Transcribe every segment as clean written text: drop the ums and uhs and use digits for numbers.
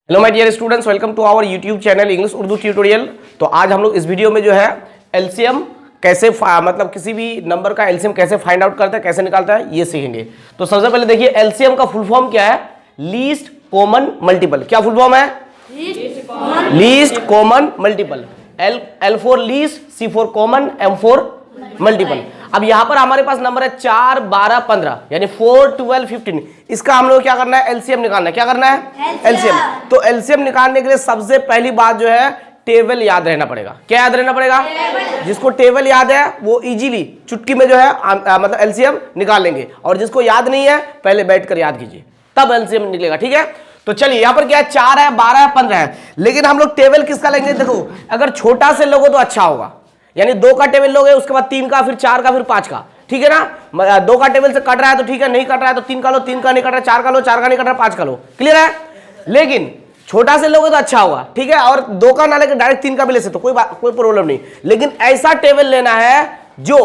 Hello my dear students, welcome to our YouTube channel English Urdu tutorial. तो आज हम लोग इस वीडियो में जो है एलसीएम कैसे मतलब किसी भी नंबर का एलसीएम कैसे फाइंड आउट करता है, कैसे निकालता है, ये सीखेंगे। तो सबसे पहले देखिए एलसीएम का फुल फॉर्म क्या है। Least common multiple. क्या फुल फॉर्म है? Least common multiple. L for least, C for common, M for multiple. अब यहां पर हमारे पास नंबर है 4, 12, 15 यानी 4, 12, 15। इसका हम लोग क्या करना है? एलसीएम निकालना है। क्या करना है? एलसीएम। तो एलसीएम निकालने के लिए सबसे पहली बात जो है टेबल याद रहना पड़ेगा। क्या याद रहना पड़ेगा? जिसको टेबल याद है वो इजीली चुटकी में जो है मतलब एलसीएम निकाल लेंगे, और जिसको याद नहीं है पहले बैठकर याद कीजिए, तब एलसीएम निकलेगा। ठीक है, तो चलिए यहाँ पर क्या है, 4 है, 12 है, 15 है। लेकिन हम लोग टेबल किसका लेंगे? देखो, अगर छोटा से लोगे तो अच्छा होगा, यानी 2 का टेबल लोगे, उसके बाद 3 का, फिर 4 का, फिर 5 का। ठीक है ना? 2 का टेबल से कट रहा है तो ठीक है, नहीं कट रहा है तो 3 का लो, 3 का नहीं कट रहा है 4 का लो, 4 का नहीं कट रहा है 5 का लो। क्लियर है? लेकिन छोटा से लोगे तो अच्छा होगा। ठीक है, और 2 का ना लेकर डायरेक्ट 3 का भी ले सकते, कोई प्रॉब्लम नहीं। लेकिन ऐसा टेबल लेना है जो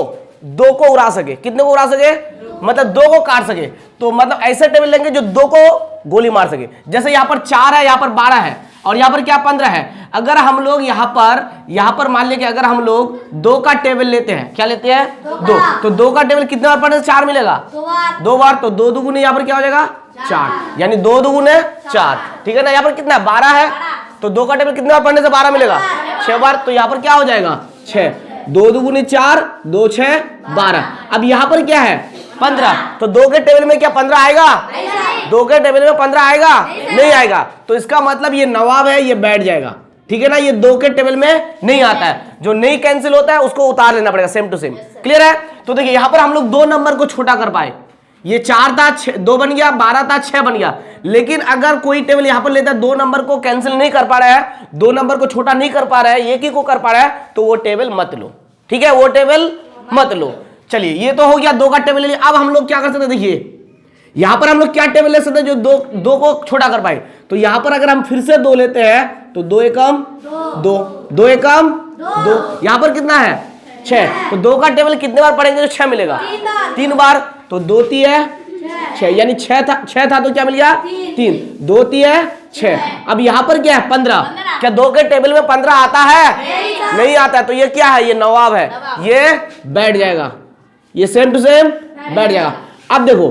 2 को उड़ा सके। कितने को उड़ा सके? मतलब 2 को काट सके। तो मतलब ऐसे टेबल लेंगे जो 2 को गोली मार सके। जैसे यहाँ पर 4 है, यहाँ पर 12 है, और यहाँ पर क्या 15 है। अगर हम लोग यहाँ पर मान लिया कि अगर हम लोग 2 का टेबल लेते हैं, क्या लेते हैं? 2। तो 2 का टेबल कितने बार पढ़ने से 4 मिलेगा? 2 बार। तो 2 दुगुने यहाँ पर क्या हो जाएगा? 4, यानी 2 दुगुने 4। ठीक है ना? यहाँ पर कितना 12 है, तो 2 का टेबल कितने बार पढ़ने से 12 मिलेगा? 6 बार। तो यहाँ पर क्या हो जाएगा? 6। 2 दुगुने 4, 2 6 12। अब यहाँ पर क्या है? 15। तो 2 के टेबल में क्या 15 आएगा? 2 के टेबल में 15 आएगा? नहीं आएगा। तो इसका मतलब ये नवाब है, ये बैठ जाएगा। ठीक है ना? ये 2 के टेबल में नहीं आता है। जो नहीं कैंसिल होता है उसको उतार लेना पड़ेगा, सेम टू सेम। क्लियर है? तो देखिए यहाँ पर हम लोग 2 नंबर को छोटा कर पाए। ये 4 था, 2 बन गया, 12 था, 6 बन गया। लेकिन अगर कोई टेबल यहाँ पर लेता है, 2 नंबर को कैंसिल नहीं कर पा रहा है, 2 नंबर को छोटा नहीं कर पा रहा है, एक ही को कर पा रहा है, तो वो टेबल मत लो। ठीक है, वो टेबल मत लो। चलिए, ये तो हो गया 2 का टेबल ले लिया। अब हम लोग क्या कर सकते हैं? देखिए यहां पर हम लोग क्या टेबल ले सकते हैं जो 2 को छोटा कर पाए। तो यहां पर अगर हम फिर से 2 लेते हैं तो 2 एकम 2, 2 एकम 2। यहां पर कितना है? 6। तो 2 का टेबल कितने बार पढ़ेंगे तो 6 मिलेगा? 3 बार। तो 2 3 है 6, यानी 6 था तो क्या मिल गया? 3। 2 3 है 6। अब यहां पर क्या है? 15। क्या 2 के टेबल में 15 आता है? नहीं आता है। तो ये क्या है? ये नवाब है, ये बैठ जाएगा, ये सेम टू सेम बैठ जाएगा। अब देखो,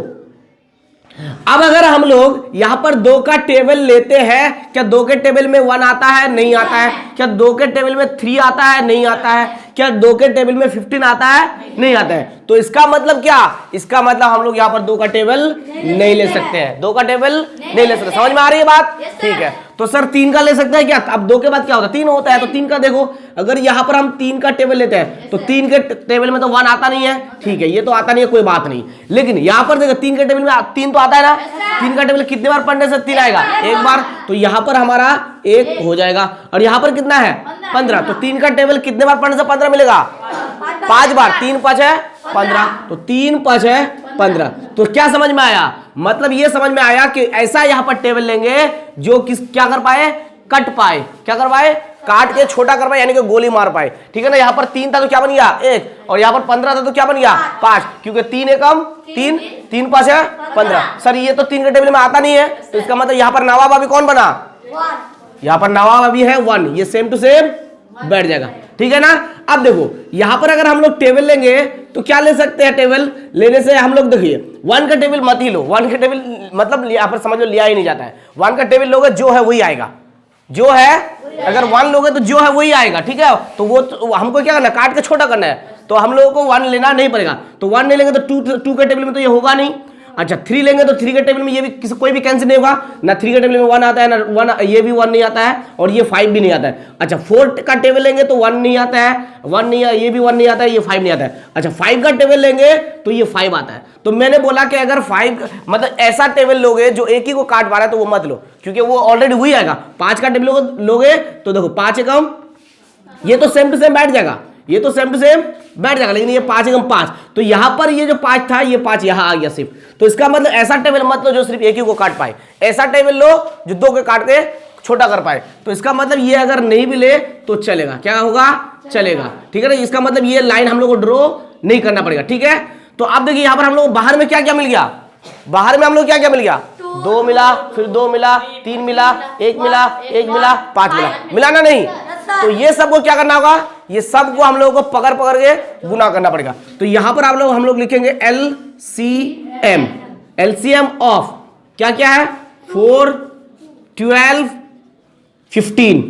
अब अगर हम लोग यहां पर 2 का टेबल लेते हैं, क्या 2 के टेबल में 1 आता है? नहीं आता है। क्या 2 के टेबल में 3 आता है? नहीं आता है। क्या 2 के टेबल में 15 आता है? नहीं आता है। तो इसका मतलब क्या? इसका मतलब हम लोग यहां पर 2 का टेबल नहीं ले सकते हैं। 2 का टेबल नहीं ले सकते। समझ में आ रही है बात? ठीक है। तो सर 3 का ले सकते हैं क्या? अब 2 के बाद क्या होता है? 3 होता है। तो 3 का देखो, अगर यहां पर हम 3 का टेबल लेते हैं तो 3 के टेबल में तो 1 आता नहीं है। ठीक है, ये तो आता नहीं है, कोई बात नहीं। लेकिन यहां पर देखो 3 के टेबल में 3 तो आता है ना। 3 का टेबल कितने बार पढ़ने से 3 आएगा? 1 बार। तो यहां पर हमारा 1 हो जाएगा। और यहां पर कितना है? 15। तो 3 का टेबल कितने बार पढ़ने से 15 मिलेगा? 5 बार। 3 5 है 15। तो 3 5 है 15। तो क्या समझ में आया? मतलब ये समझ में आया कि ऐसा यहां पर टेबल लेंगे जो क्या कर पाए? कट पाए। क्या कर पाए? काट के छोटा कर पाए, यानी कि गोली मार पाए। ठीक है ना? यहाँ पर 3 था तो क्या बन गया? 1। और यहाँ पर 15 था तो क्या बन गया? 5। क्योंकि 3 एकम 3, 3 5 है 15। सर ये तो 3 के टेबल में आता नहीं है, तो इसका मतलब यहाँ पर नवाब अभी कौन बना? यहाँ पर नवाब अभी है 1। ये सेम टू सेम बैठ जाएगा। ठीक है ना? अब देखो यहां पर अगर हम लोग टेबल लेंगे तो क्या ले सकते हैं? टेबल लेने से हम लोग देखिए 1 का टेबल मत ही लो। 1 का टेबल मतलब यहां पर समझ लो लिया ही नहीं जाता है। 1 का टेबल लोगे जो है वही आएगा, जो है। अगर 1 लोगे तो जो है वही आएगा। ठीक है, तो वो तो हमको क्या करना है? काट के छोटा करना है। तो हम लोगों को 1 लेना नहीं पड़ेगा। तो 1 नहीं लेंगे तो 2 के टेबल में तो ये होगा नहीं। अच्छा 3 लेंगे तो 3 के टेबल में ये भी कोई भी कैंसिल नहीं होगा ना। 3 के टेबल में 1 आता है ना 1, ये भी 1 नहीं आता है, और ये 5 भी नहीं आता है। अच्छा 4 का टेबल लेंगे तो 1 नहीं आता है, 1 नहीं, ये भी 1 नहीं आता है, ये 5 नहीं आता है। अच्छा 5 का टेबल लेंगे तो ये 5 आता है। तो मैंने बोला कि अगर 5 मतलब ऐसा टेबल लोगे जो एक ही को काट पा रहा है तो वो मत लो, क्योंकि वो ऑलरेडी वही आएगा। 5 का टेबल लोगे तो देखो 5 एकम, ये तो सेम टू सेम बैठ जाएगा, ये तो सेम टू सेम बैठ जाएगा। लेकिन ये 5 एकम 5, तो यहां पर ये जो 5 था ये 5 यहां आ गया सिर्फ। तो इसका मतलब ऐसा टेबल मत लो जो सिर्फ एक ही को काट पाए, ऐसा टेबल लो जो 2 के काट के छोटा कर पाए। तो इसका मतलब ये अगर नहीं भी ले तो चलेगा। क्या होगा? चलेगा। ठीक है ना? इसका मतलब ये लाइन हम लोग को ड्रॉ नहीं करना पड़ेगा। ठीक है, तो अब देखिए यहां पर हम लोग बाहर में क्या क्या मिल गया? बाहर में हम लोग क्या क्या मिल गया? 2 मिला, फिर 2 मिला, 3 मिला, 1 मिला, 1 मिला, 5 मिला, मिला ना नहीं? तो ये सबको क्या करना होगा, ये सबको हम लोगों को पकड़ पकड़ के गुना करना पड़ेगा। तो यहां पर हम लोग लिखेंगे LCM, LCM ऑफ क्या क्या है, 4, 12, 15,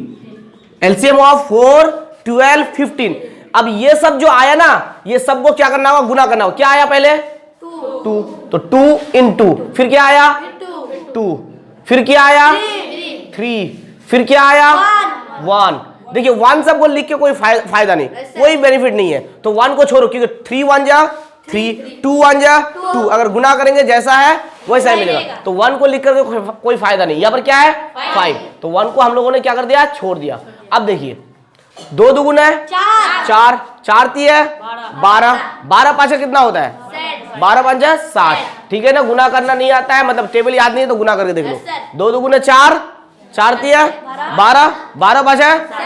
LCM ऑफ 4, 12, 15। अब ये सब जो आया ना, ये सबको क्या करना होगा, गुना करना होगा। क्या आया पहले 2, तो 2 × 2, फिर क्या आया 2, फिर क्या आया 3, फिर क्या आया 1। देखिए 1 सबको लिख के कोई फायदा नहीं, कोई बेनिफिट नहीं है, तो 1 को छोड़ो, क्योंकि 3 1 जा 3, 2 1 जा 2, अगर गुना करेंगे जैसा है वैसा ही मिलेगा। तो 1 को लिख करके कोई फायदा नहीं। यहाँ पर क्या है 5, तो 1 को हम लोगों ने क्या कर दिया, छोड़ दिया। अब देखिए 2 2 है 4, 4 3 है 12, 12 5 कितना होता है 12 5 60, ठीक है ना। गुना करना नहीं आता है, मतलब टेबल याद नहीं है तो गुना करके देख लो। 2 2 4, 4 3 12, 12 5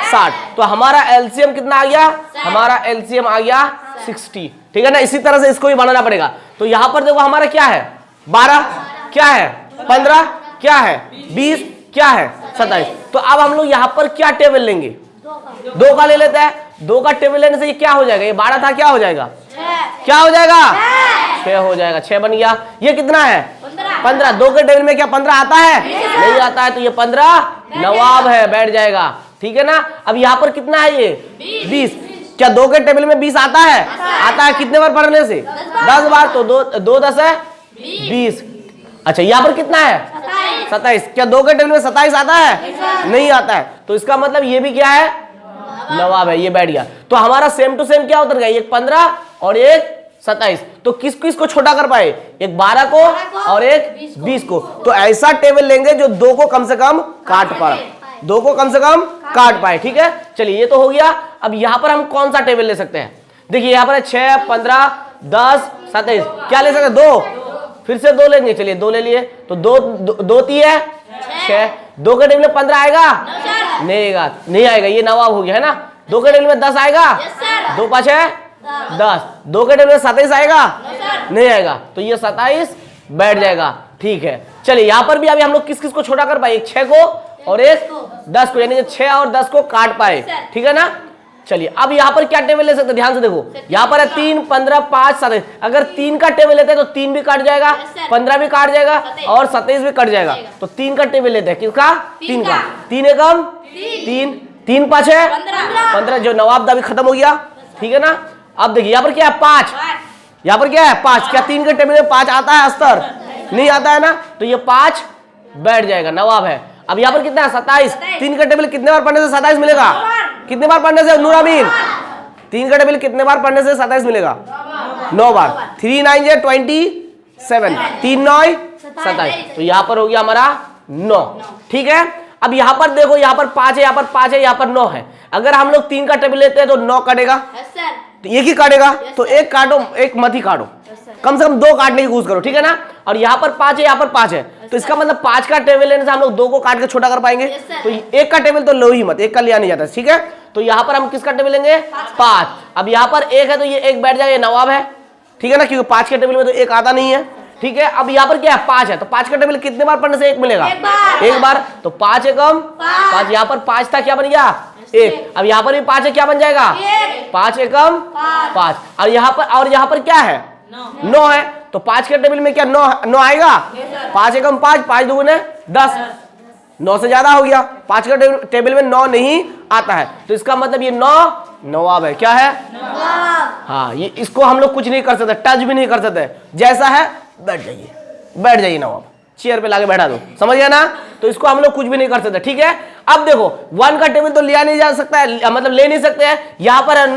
60, तो हमारा एलसीएम कितना आ गया, हमारा एलसीएम आ गया 60, ठीक है ना। इसी तरह से इसको भी बनाना पड़ेगा। तो यहां पर देखो हमारा क्या है 12, क्या है 15, क्या है 20, क्या है 27। तो अब हम लोग यहां पर क्या टेबल लेंगे, 2 का ले लेते हैं। 2 का टेबल लेने से ये क्या हो जाएगा, ये 12 था, क्या हो जाएगा, क्या हो जाएगा 6 हो जाएगा, 6 बन गया। ये कितना है 15, 2 के टेबल में क्या 15 आता है, नहीं आता है, तो ये 15 नवाब है, बैठ जाएगा, ठीक है ना। अब यहाँ पर कितना है ये 20, क्या 2 के टेबल में 20 आता है, आता है कितने बार पढ़ने से 10 बार, तो 2 10 है 20। अच्छा यहाँ पर कितना है 27, क्या 2 के टेबल में 27 आता है, नहीं आता है, तो इसका मतलब ये भी क्या है नवाब है, ये बैठ गया। तो हमारा सेम टू सेम क्या उतर गया, एक 15 और एक 27। तो किस किस को छोटा कर पाए, एक 12 को और एक 20 को। तो ऐसा टेबल लेंगे जो 2 को कम से कम काट पाए, 2 को कम से कम काट पाए, ठीक है। चलिए ये तो हो गया। अब यहां पर हम कौन सा टेबल ले सकते हैं, देखिए यहां पर है 6 15 10 27, क्या ले सकते हैं 2, फिर से 2 लेंगे, चलिए 2 ले लिए, तो 2 3 है 6, 2 के टेबल में 15 आएगा, नहीं आएगा, ये नवाब हो गया है ना। 2 के टेबल में 10 आएगा, 2 5 है 10, 2 के टेबल में 27 आएगा, नहीं आएगा, तो ये 27 बैठ जाएगा, ठीक है। चलिए यहाँ पर भी अभी हम लोग किस किस को छोटा कर पाए, एक 6 को और एक 10 को, यानी 6 और 10 को काट पाए, ठीक है ना। चलिए अब यहाँ पर क्या टेबल ले सकते हैं, ध्यान से देखो, यहाँ पर है 3 15 5 27, अगर 3 का टेबल लेते हैं तो 3 भी काट जाएगा, 15 भी काट जाएगा और 27 भी कट जाएगा। तो 3 का टेबल लेते हैं, किसका 3 का, 3 एकम 3, 3 5 है 15, जो नवाब दावी खत्म हो गया, ठीक है ना। अब देखिए यहाँ पर क्या है 5, यहाँ पर क्या है 5, क्या 3 के टेबल में 5 आता है अस्तर, नहीं आता है ना, तो ये 5 बैठ जाएगा, नवाब है। अब यहाँ पर कितना है 27, 3 का टेबल कितने बार पढ़ने से 27 मिलेगा, कितने बार पढ़ने से नूर अमीन, 3 का टेबल कितने बार पढ़ने से 27 मिलेगा, 9 बार, 3 9 27, 3 9 27, तो यहाँ पर हो गया हमारा 9, ठीक है। अब यहाँ पर देखो, यहाँ पर 5 है, यहाँ पर 5 है, यहाँ पर 9 है, अगर हम लोग 3 का टेबल लेते हैं तो 9 कटेगा, तो एक ही काटेगा, तो एक काटो, एक मत ही काटो, कम से कम 2 काटने की कोशिश करो, ठीक है ना। और यहाँ पर 5 है, यहाँ पर 5 है, तो इसका मतलब 5 का टेबल लेने से हम लोग 2 को काट के छोटा कर पाएंगे, तो एक का टेबल तो लो ही मत, एक का लिया नहीं जाता, ठीक है। तो यहाँ पर हम किसका टेबल लेंगे 5, अब यहाँ पर 1 है तो ये 1 बैठ जाएगा, ये नवाब है, ठीक है ना, क्योंकि 5 के टेबल में तो 1 आता नहीं है, ठीक है। अब यहाँ पर क्या है 5 है, तो 5 का टेबल कितने बार पढ़ने से 1 मिलेगा, एक बार, तो 5 एकम 5, यहाँ पर 5 था, क्या बन गया 1, अब यहाँ पर भी 5 है, क्या बन जाएगा 5 एकम 5, और यहाँ पर क्या है 9 है, तो 5 के टेबल में क्या 9 आएगा, 5 एकम 5, 5 दूने 10, 9 से ज्यादा हो गया, 5 के टेबल में 9 नहीं आता है, तो इसका मतलब ये 9 नवाब है, क्या है हाँ, ये इसको हम लोग कुछ नहीं कर सकते, टच भी नहीं कर सकते, जैसा है बैठ जाइए नवाब, चेयर पे लाके बैठा दो, समझ गया ना। तो इसको हम लोग कुछ भी नहीं कर सकते, ठीक है। अब देखो 1 का टेबल तो लिया नहीं जा सकता है, मतलब ले नहीं सकते हैं, यहाँ पर है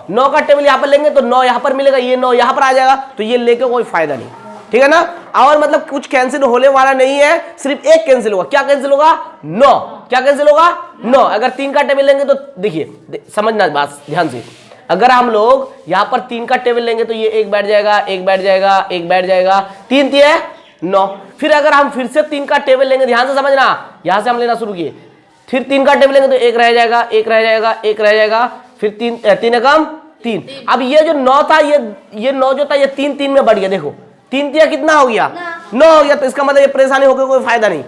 9 का टेबल यहाँ पर लेंगे तो 9 यहाँ पर मिलेगा, ये 9 यहाँ पर आ जाएगा, तो ये लेके कोई फायदा नहीं, ठीक है ना। और मतलब कुछ कैंसिल होने वाला नहीं है, सिर्फ एक कैंसिल होगा, क्या कैंसिल होगा 9, क्या कैंसिल होगा 9। अगर 3 का टेबल लेंगे तो देखिए समझना बात ध्यान से, अगर हम लोग यहाँ पर 3 का टेबल लेंगे तो ये 1 बैठ जाएगा, 1 बैठ जाएगा, 1 बैठ जाएगा, 3 3 है 9, फिर अगर हम फिर से 3 का टेबल लेंगे, ध्यान से समझना, यहां से हम लेना शुरू किए, फिर 3 का टेबल लेंगे तो 1 रह जाएगा, 1 रह जाएगा, 1 रह जाएगा, फिर 3 एकम 3। अब ये जो 9 था, ये 9 जो था ये 3 3 में बढ़ गया, देखो 3 3 कितना हो गया 9 हो गया, तो इसका मतलब ये परेशानी होकर कोई फायदा नहीं,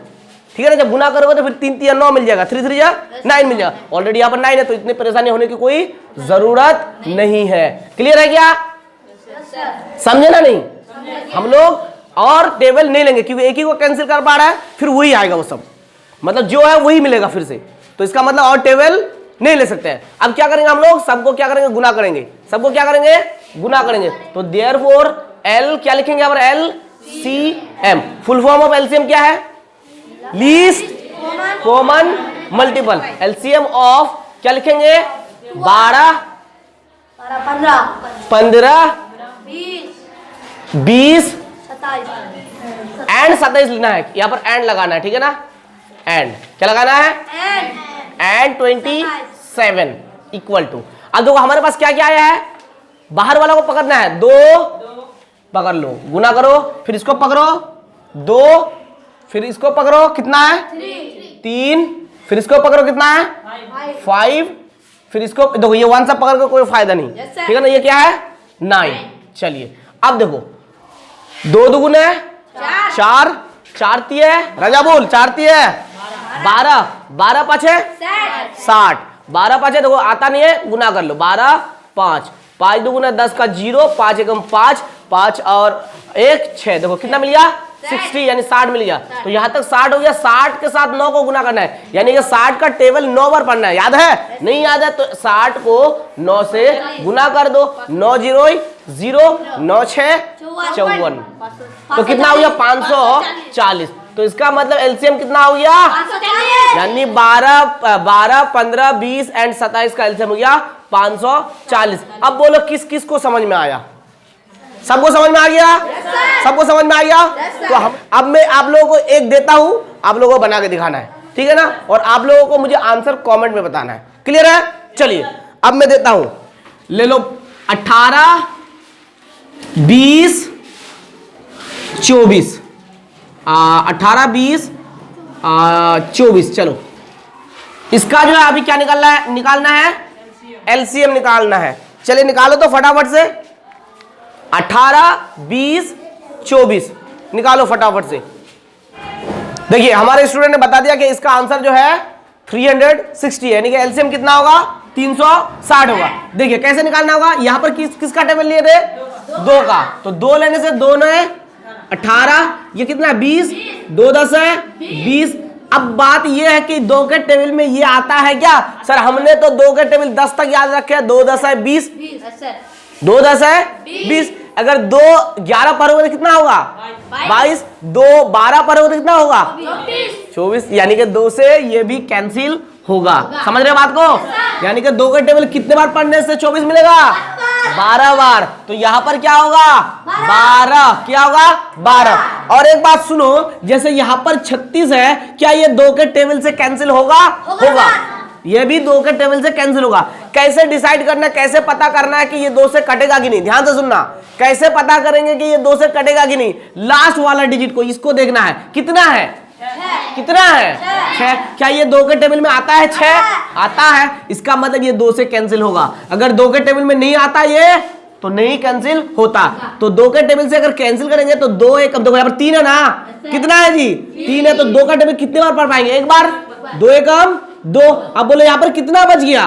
ठीक है ना। जब गुना करोगे तो फिर 3 3 9 मिल जाएगा, 3 3 9 मिल जाएगा। ऑलरेडी यहाँ पर 9 है, तो इतनी परेशानी होने की कोई जरूरत नहीं है। क्लियर है क्या? समझे ना? नहीं, हम लोग और टेबल नहीं लेंगे क्योंकि एक ही को कैंसिल कर पा रहा है, फिर वही आएगा वो सब, मतलब जो है वही मिलेगा फिर से, तो इसका मतलब और टेबल नहीं ले सकते हैं। अब क्या करेंगे हम लोग? सबको क्या करेंगे? गुना करेंगे। सबको क्या करेंगे? गुना करेंगे। तो देयरफॉर एल क्या लिखेंगे यहाँ पर? LCM। Full form of LCM क्या है? Least common multiple. LCM of क्या लिखेंगे? 12 15 20 एंड 27 लिखना है, यहाँ पर एंड लगाना है, ठीक है ना। एंड क्या लगाना है? And 27 equal to. अब देखो हमारे पास क्या क्या आया है, बाहर वाला को पकड़ना है, 2 पकड़ लो, गुना करो, फिर इसको पकड़ो 2, फिर इसको पकड़ो, कितना है? 3, फिर इसको पकड़ो, कितना है? 5, फिर इसको देखो, ये 1 सब पकड़ कर कोई फायदा नहीं, ठीक है ना। ये क्या है? 9। चलिए अब देखो, 2 दुगुने 4, 4 तिये राजा बोल, 4 तिये 12, 12 पाछे 60, 12 पाछे देखो आता नहीं है, गुना कर लो, 12 5, 5 दुगुना 10 का 0, 5 एकम 5, 5 और 1 6, देखो कितना मिल गया? 60 यानी 60 मिल गया। तो यहां तक 60 हो गया। 60 के साथ 9 को गुना करना है, यानी कि 60 का टेबल 9 बार पढ़ना है। याद है? नहीं याद है तो 60 को 9 से गुना कर दो, 9 0 0, 9 6 54, तो कितना हो गया? 540। तो इसका मतलब एलसीएम कितना हो गया? यानी 12 15 20 एंड 27 का एलसीएम हो गया 540। अब बोलो किस किस को समझ में आया? सबको समझ में आ गया? सबको समझ में आ गया? तो हम अब मैं आप लोगों को एक देता हूं, आप लोगों को बना के दिखाना है, ठीक है ना। और आप लोगों को मुझे आंसर कमेंट में बताना है। क्लियर है? चलिए अब मैं देता हूं, ले लो 18 20 24, 18 20 24। चलो इसका जो है अभी क्या निकालना है? एलसीएम निकालना है। चलिए निकालो तो फटाफट से, 18 20 24 निकालो फटाफट से। देखिए हमारे स्टूडेंट ने बता दिया कि इसका आंसर जो है 360 है, यानी कि एलसीएम कितना होगा? 360 होगा। देखिए कैसे निकालना होगा, यहां पर किसका टेबल लिए थे? 2 का, तो 2 लेने से 2 9 18, ये कितना है? 20, 2 10 है 20। अब बात ये है कि 2 के टेबल में ये आता है क्या? सर हमने तो 2 के टेबल 10 तक याद रखे, 2 10 है 20, 2 10 है 20। अगर 2 11 पर होगा तो कितना होगा? 22, 2 12 पर होगा तो कितना होगा? 24, यानी कि 2 से ये भी कैंसिल होगा। समझ रहे बात को? यानी कि 2 के टेबल कितने बार पढ़ने से 24 मिलेगा? 12 बार। तो यहां पर क्या होगा? 12। क्या होगा? 12। और एक बात सुनो, जैसे यहां पर 36 है, क्या ये 2 के टेबल से कैंसिल होगा? होगा। ये भी 2 के टेबल से कैंसिल होगा। कैसे डिसाइड करना, कैसे पता करना है कि ये 2 से कटेगा कि नहीं? ध्यान से सुनना, कैसे पता करेंगे कि ये 2 से कटेगा कि नहीं? लास्ट वाला डिजिट को, इसको देखना है, कितना है? कितना है? 6। क्या ये 2 के टेबल में आता है? 6 आता है, इसका मतलब ये 2 से कैंसिल होगा। अगर 2 के टेबल में नहीं आता ये, तो नहीं कैंसिल होता। तो 2 के टेबल से अगर कैंसिल करेंगे तो 2 1, देखो यहाँ पर 3 है ना, कितना है जी? 3 है, तो 2 का टेबल कितने बार पढ़ पाएंगे? एक बार। 2 1 2। अब बोलो यहाँ पर कितना बच गया?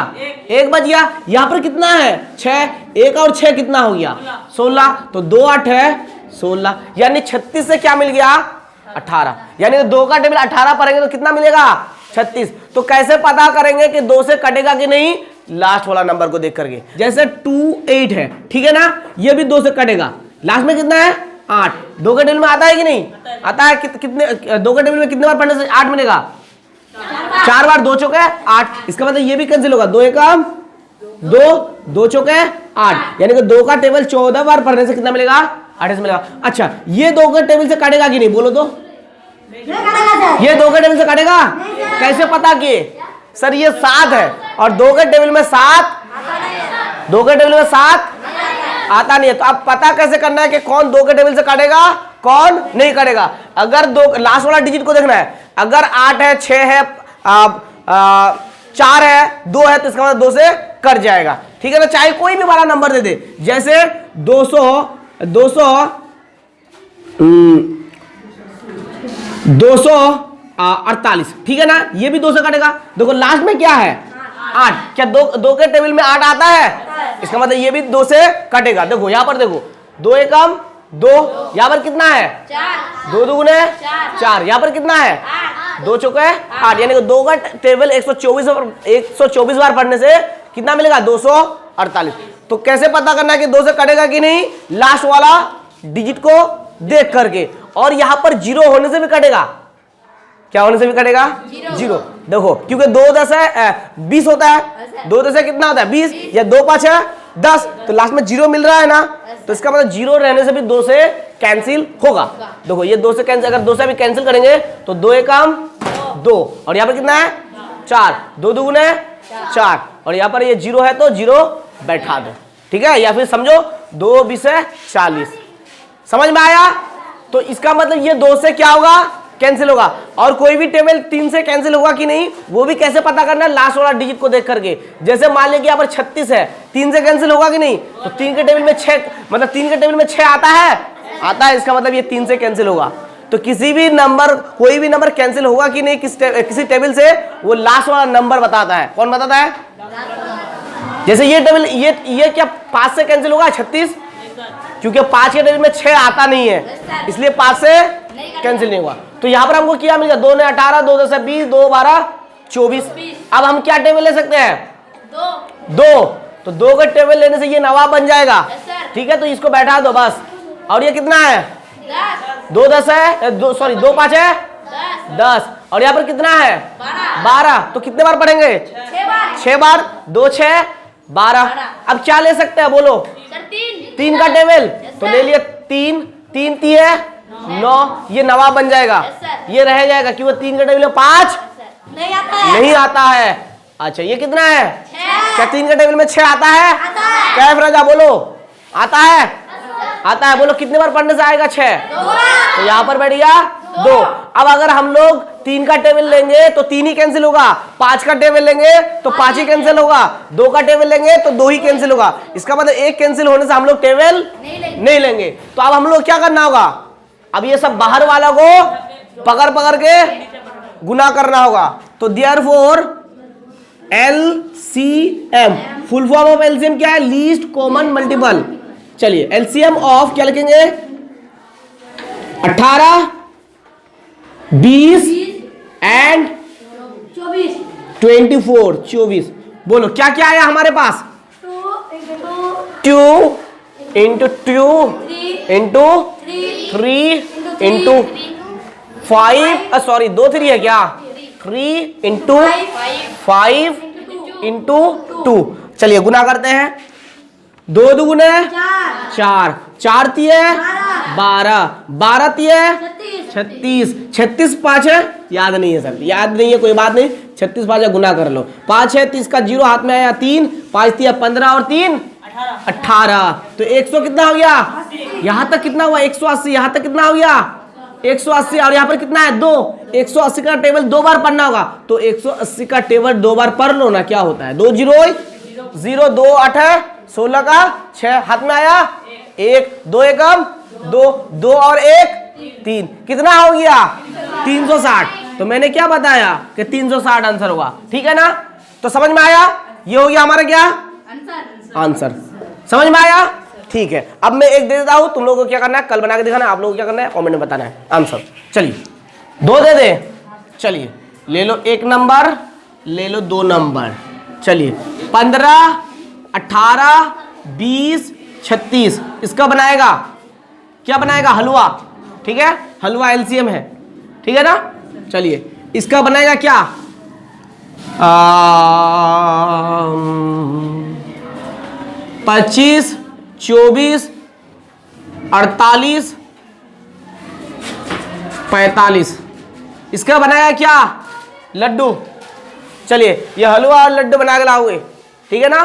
1 बच गया। यहाँ पर कितना है? 6, 1 और 6 कितना हो गया? 16। तो 2 8 है 16, यानी 36 से क्या मिल गया? 18। यानी 2 का टेबल 18 पढ़ेंगे तो कितना मिलेगा? 36। तो कैसे पता करेंगे कि 2 से कटेगा कि नहीं? लास्ट वाला नंबर को देख करके, जैसे 2 8 है, ठीक है ना, ये भी 2 से कटेगा। लास्ट में कितना है? 8। 2 के टेबल में आता है कि नहीं? आता है। कितने 2 के टेबल में कितने बार पढ़ने से 8 मिलेगा? 4 बार। 2 चौके 8, इसका मतलब ये भी कैंसिल होगा। 2 1 2, 2 चौके 8, यानी कि 2 का टेबल 14 बार पढ़ने से कितना मिलेगा? 28 मिलेगा। अच्छा, ये 2 के टेबल से कटेगा कि नहीं? बोलो तो। ये 2 के टेबल से कटेगा? कैसे पता किए? सर ये 7 है और 2 के टेबल में 7, 2 के टेबल में 7 आता नहीं है। तो अब पता कैसे करना है कि कौन 2 के टेबल से कटेगा, कौन नहीं कटेगा? अगर 2 लास्ट वाला डिजिट को देखना है, अगर 8 है 6 है 4 है 2 है, तो इसका मतलब 2 से कट जाएगा, ठीक है ना। चाहे कोई भी बड़ा नंबर दे दे, जैसे 200 248, ठीक है ना। ये भी 2 से कटेगा। देखो लास्ट में क्या है 8, क्या दो के टेबल में 8 आता है? इसका मतलब ये भी 2 से कटेगा। देखो यहाँ पर देखो 2 एकम 2, यहाँ पर कितना है 2 दुगुने 4, यहाँ पर कितना है 2 चौके 8, यानी कि 2 का टेबल 124 बार पढ़ने से कितना मिलेगा 248। तो कैसे पता करना है कि 2 से कटेगा कि नहीं? लास्ट वाला डिजिट को देख करके। और यहां पर 0 होने से भी कटेगा। क्या होने से भी कटेगा? 0। देखो क्योंकि 2 10 है 20 होता है, 2 10 कितना होता है 20, या 2 5 है 10, तो लास्ट में 0 मिल रहा है ना, तो इसका मतलब 0 रहने से भी 2 से कैंसिल होगा। देखो ये 2 से कैंसिल, अगर 2 से भी कैंसिल करेंगे तो 2 एकम 2, और यहाँ पर कितना है 4, 2 दुगुने 4, और यहाँ पर ये 0 है तो 0 बैठा दो, ठीक है। या फिर समझो 2 20 40। समझ में आया? तो इसका मतलब ये 2 से क्या होगा कैंसिल होगा। और कोई भी टेबल 3 से कैंसिल होगा कि नहीं वो भी कैसे पता करना है? लास्ट वाला डिजिट को देख करके। जैसे मान लिया कि यहाँ पर 36 है, 3 से कैंसिल होगा कि नहीं? तो 3 के टेबल में 6, मतलब 3 के टेबल में 6 आता है, आता है, इसका मतलब ये 3 से कैंसिल होगा। तो किसी भी नंबर, कोई भी नंबर कैंसिल होगा कि नहीं किसी टेबल से, वो लास्ट वाला नंबर बताता है। कौन बताता है? जैसे ये टेबल, ये क्या 5 से कैंसिल होगा 36? क्योंकि 5 के टेबल में 6 आता नहीं है, इसलिए 5 से कैंसिल नहीं हुआ। तो यहाँ पर हमको क्या मिलेगा 2 ने 18, 2 10 20, 2 12 24। अब हम क्या टेबल ले सकते हैं 2, तो 2 का टेबल लेने से ये नवाब बन जाएगा, ठीक है। तो इसको बैठा दो बस। और ये कितना है 2 10 है, 2 5 है 10, और यहाँ पर कितना है 12, तो कितने बार पढ़ेंगे 6 बार, 2 6 12। अब क्या ले सकते हैं बोलो? 3 का टेबल, तो ले लिया 3 3 है 9, ये नवाब बन जाएगा, ये रह जाएगा क्योंकि 3 का टेबल में 5 नहीं आता है। अच्छा ये कितना है? क्या 3 के टेबल में 6 आता है? क्या है राजा बोलो? आता है, आता है। बोलो कितने बार पढ़ने से आएगा 6? तो यहाँ पर बैठ गया 2। अब अगर हम लोग 3 का टेबल लेंगे तो 3 ही कैंसिल होगा, 5 का टेबल लेंगे तो 5 ही कैंसिल होगा, 2 का टेबल लेंगे तो 2 ही कैंसिल होगा। इसका मतलब 1 कैंसिल होने से हम लोग टेबल नहीं लेंगे। तो अब हम लोग क्या करना होगा? अब ये सब बाहर वाला को पकड़ के गुना करना होगा। तो therefore LCM, full form of LCM क्या है? Least common multiple. चलिए LCM ऑफ क्या लिखेंगे? 18, 20 एंड 24, 24। बोलो क्या क्या आया हमारे पास? 2 इंटू 2 इंटू 3 इंटू 5, सॉरी 2 3 है क्या? 3 इंटू 5 इंटू 2। चलिए गुना करते हैं। 2 दुगुने 4, 4 तिये 12, 12 तिये 36, 36 5 है, याद नहीं है सर, याद नहीं है कोई बात नहीं, 36 5 है, गुना कर लो। 5 है 30 का 0 हाथ में आया 3, 5 तिया 15 और 3 18, तो 100 कितना हो गया? यहां तक कितना हुआ 180, यहां तक कितना हो गया 180, और यहाँ पर कितना है 2। 180 का टेबल 2 बार पढ़ना होगा, तो 180 का टेबल 2 बार पढ़ लो ना, क्या होता है 2 0 0, 2 8 है 16 का 6 हाथ में आया 1, 2 एकम 2, 2 और 1 3, कितना हो गया 360। तो मैंने क्या बताया कि 360 आंसर होगा, ठीक है ना। तो समझ में आया? ये हो गया हमारा क्या आंसर। समझ में आया? ठीक है। अब मैं एक दे देता हूं, तुम लोगों को क्या करना है कल बना के दिखाना है, आप लोगों को क्या करना है कमेंट में बताना है आंसर। चलिए 2 दे दे, चलिए ले लो 1 नंबर, ले लो 2 नंबर। चलिए 15 18 20 36, इसका बनाएगा क्या? बनाएगा हलवा, ठीक है, हलवा LCM है, ठीक है ना। चलिए इसका बनाएगा क्या? 25 24 48 45, इसका बनाया क्या? लड्डू। चलिए ये हलवा और लड्डू बना के लाओगे, ठीक है ना।